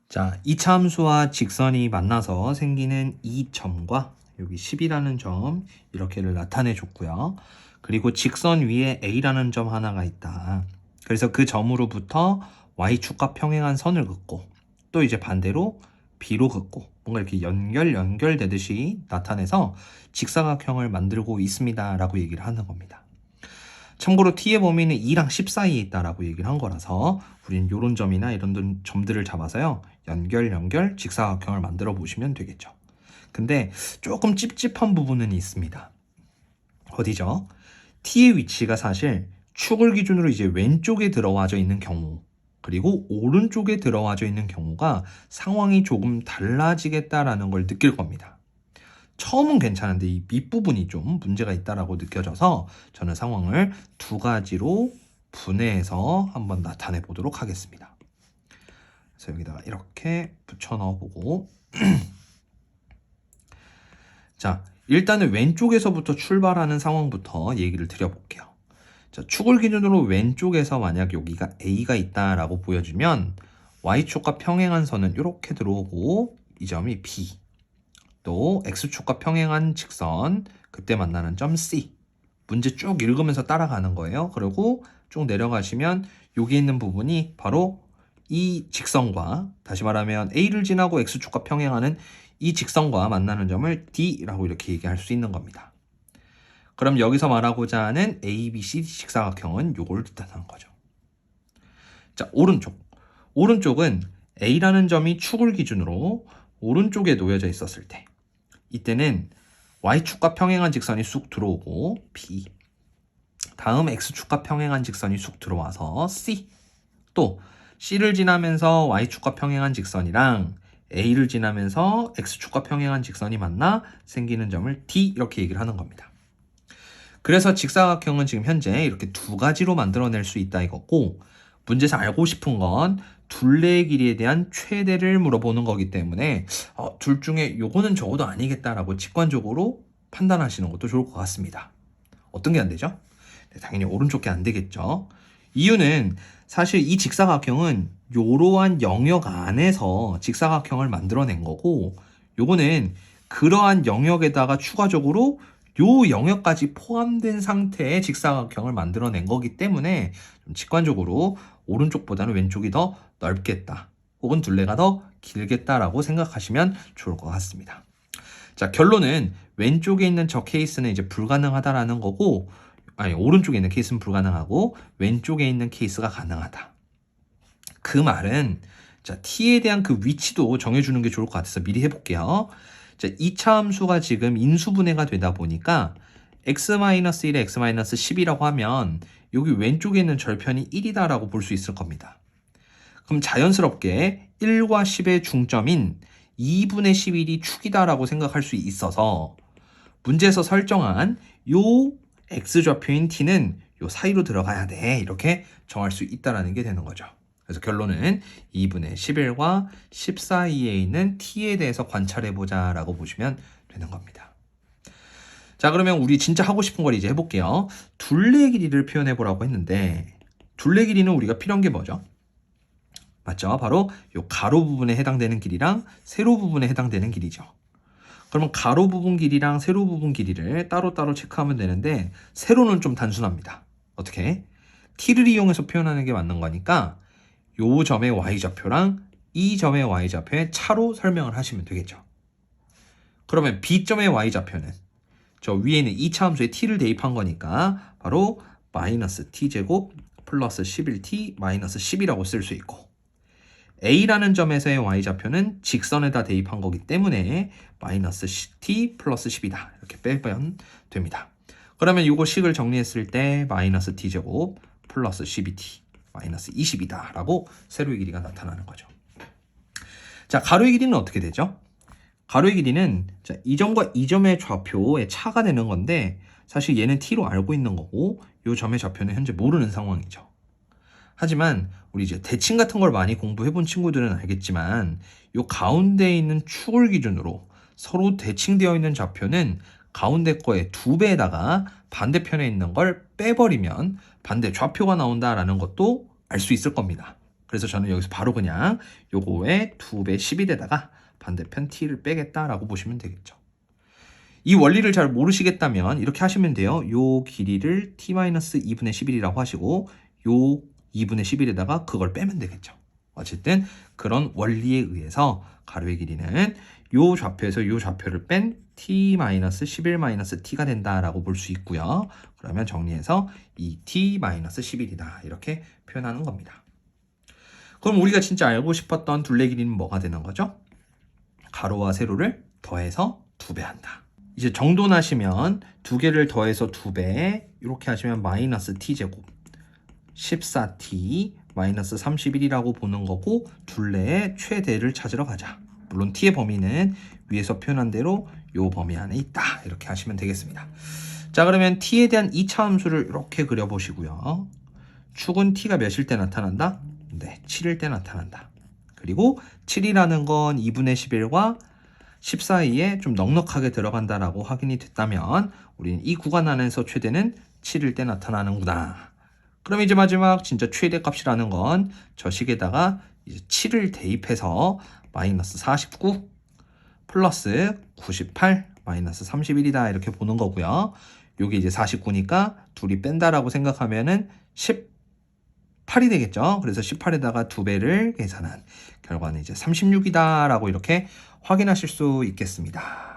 자, 이차 함수와 직선이 만나서 생기는 이 점과 여기 10이라는 점 이렇게를 나타내 줬고요. 그리고 직선 위에 A라는 점 하나가 있다. 그래서 그 점으로부터 Y축과 평행한 선을 긋고 또 이제 반대로 B로 긋고 뭔가 이렇게 연결되듯이 나타내서 직사각형을 만들고 있습니다 라고 얘기를 하는 겁니다. 참고로 t의 범위는 2랑 10 사이에 있다라고 얘기를 한 거라서 우리는 이런 점이나 이런 점들을 잡아서요. 연결 직사각형을 만들어 보시면 되겠죠. 근데 조금 찝찝한 부분은 있습니다. 어디죠? t의 위치가 사실 축을 기준으로 이제 왼쪽에 들어와져 있는 경우 그리고 오른쪽에 들어와져 있는 경우가 상황이 조금 달라지겠다라는 걸 느낄 겁니다. 처음은 괜찮은데 이 밑부분이 좀 문제가 있다라고 느껴져서 저는 상황을 두 가지로 분해해서 한번 나타내 보도록 하겠습니다. 그래서 여기다가 이렇게 붙여 넣어 보고 자, 일단은 왼쪽에서부터 출발하는 상황부터 얘기를 드려볼게요. 자, 축을 기준으로 왼쪽에서 만약 여기가 A가 있다라고 보여주면 Y축과 평행한 선은 이렇게 들어오고 이 점이 B 또 X축과 평행한 직선 그때 만나는 점 C 문제 쭉 읽으면서 따라가는 거예요. 그리고 쭉 내려가시면 여기 있는 부분이 바로 이 직선과 다시 말하면 A를 지나고 X축과 평행하는 이 직선과 만나는 점을 D라고 이렇게 얘기할 수 있는 겁니다. 그럼 여기서 말하고자 하는 ABCD 직사각형은 요걸 뜻하는 거죠. 자, 오른쪽은 A라는 점이 축을 기준으로 오른쪽에 놓여져 있었을 때 이때는 Y축과 평행한 직선이 쑥 들어오고 B 다음 X축과 평행한 직선이 쑥 들어와서 C 또 C를 지나면서 Y축과 평행한 직선이랑 A를 지나면서 X축과 평행한 직선이 만나 생기는 점을 D 이렇게 얘기를 하는 겁니다. 그래서 직사각형은 지금 현재 이렇게 두 가지로 만들어낼 수 있다 이거고 문제에서 알고 싶은 건 둘레의 길이에 대한 최대를 물어보는 거기 때문에 둘 중에 요거는 적어도 아니겠다라고 직관적으로 판단하시는 것도 좋을 것 같습니다. 어떤 게 안 되죠? 네, 당연히 오른쪽 게 안 되겠죠. 이유는 사실 이 직사각형은 이러한 영역 안에서 직사각형을 만들어낸 거고 요거는 그러한 영역에다가 추가적으로 요 영역까지 포함된 상태의 직사각형을 만들어낸 거기 때문에 좀 직관적으로 오른쪽보다는 왼쪽이 더 넓겠다 혹은 둘레가 더 길겠다라고 생각하시면 좋을 것 같습니다. 자, 결론은 왼쪽에 있는 저 케이스는 이제 불가능하다라는 거고 아니 오른쪽에 있는 케이스는 불가능하고 왼쪽에 있는 케이스가 가능하다. 그 말은 자, t에 대한 그 위치도 정해주는 게 좋을 것 같아서 미리 해볼게요. 자, 2차 함수가 지금 인수분해가 되다 보니까 x-1에 x-10이라고 하면 여기 왼쪽에 있는 절편이 1이다라고 볼 수 있을 겁니다. 그럼 자연스럽게 1과 10의 중점인 2분의 11이 축이다라고 생각할 수 있어서 문제에서 설정한 요 x좌표인 t는 요 사이로 들어가야 돼 이렇게 정할 수 있다라는 게 되는 거죠. 그래서 결론은 2분의 11과 10 사이에 있는 t에 대해서 관찰해보자 라고 보시면 되는 겁니다. 자, 그러면 우리 진짜 하고 싶은 걸 이제 해볼게요. 둘레 길이를 표현해보라고 했는데 둘레 길이는 우리가 필요한 게 뭐죠? 맞죠? 바로 요 가로 부분에 해당되는 길이랑 세로 부분에 해당되는 길이죠. 그러면 가로 부분 길이랑 세로 부분 길이를 따로따로 체크하면 되는데 세로는 좀 단순합니다. 어떻게? t를 이용해서 표현하는 게 맞는 거니까 요 점의 y좌표랑 이 점의 y좌표의 차로 설명을 하시면 되겠죠. 그러면 b점의 y좌표는 저 위에 있는 2차 함수에 t를 대입한 거니까 바로 마이너스 t제곱 플러스 11t 마이너스 10이라고 쓸 수 있고 A라는 점에서의 y좌표는 직선에다 대입한 거기 때문에 마이너스 t 플러스 10이다 이렇게 빼면 됩니다. 그러면 이거 식을 정리했을 때 마이너스 t제곱 플러스 12t 마이너스 20이다 라고 세로의 길이가 나타나는 거죠. 자, 가로의 길이는 어떻게 되죠? 가로의 길이는 자, 이 점과 이 점의 좌표의 차가 되는 건데 사실 얘는 t로 알고 있는 거고 이 점의 좌표는 현재 모르는 상황이죠. 하지만 우리 이제 대칭 같은 걸 많이 공부해 본 친구들은 알겠지만 이 가운데에 있는 축을 기준으로 서로 대칭되어 있는 좌표는 가운데 거의 2배에다가 반대편에 있는 걸 빼버리면 반대 좌표가 나온다라는 것도 알 수 있을 겁니다. 그래서 저는 여기서 바로 그냥 요거에 2배 11에다가 반대편 t를 빼겠다라고 보시면 되겠죠. 이 원리를 잘 모르시겠다면 이렇게 하시면 돼요. 요 길이를 t-2분의 11이라고 하시고 요 2분의 11에다가 그걸 빼면 되겠죠. 어쨌든 그런 원리에 의해서 가로의 길이는 요 좌표에서 요 좌표를 뺀 t-11-t가 된다라고 볼 수 있고요. 그러면 정리해서 이 t-11이다 이렇게 표현하는 겁니다. 그럼 우리가 진짜 알고 싶었던 둘레 길이는 뭐가 되는 거죠? 가로와 세로를 더해서 2배 한다. 이제 정돈하시면 두 개를 더해서 2배 이렇게 하시면 마이너스 t제곱 14t 마이너스 31이라고 보는 거고 둘레의 최대를 찾으러 가자. 물론 t의 범위는 위에서 표현한 대로 요 범위 안에 있다. 이렇게 하시면 되겠습니다. 자, 그러면 t에 대한 2차 함수를 이렇게 그려보시고요. 축은 t가 몇일 때 나타난다? 네, 7일 때 나타난다. 그리고 7이라는 건 2분의 11과 10 사이에 좀 넉넉하게 들어간다라고 확인이 됐다면 우리는 이 구간 안에서 최대는 7일 때 나타나는구나. 그럼 이제 마지막 진짜 최대 값이라는 건 저 식에다가 이제 7을 대입해서 마이너스 49 플러스 98 마이너스 31이다 이렇게 보는 거고요. 요게 이제 49니까 둘이 뺀다라고 생각하면은 18이 되겠죠. 그래서 18에다가 2배를 계산한 결과는 이제 36이다 라고 이렇게 확인하실 수 있겠습니다.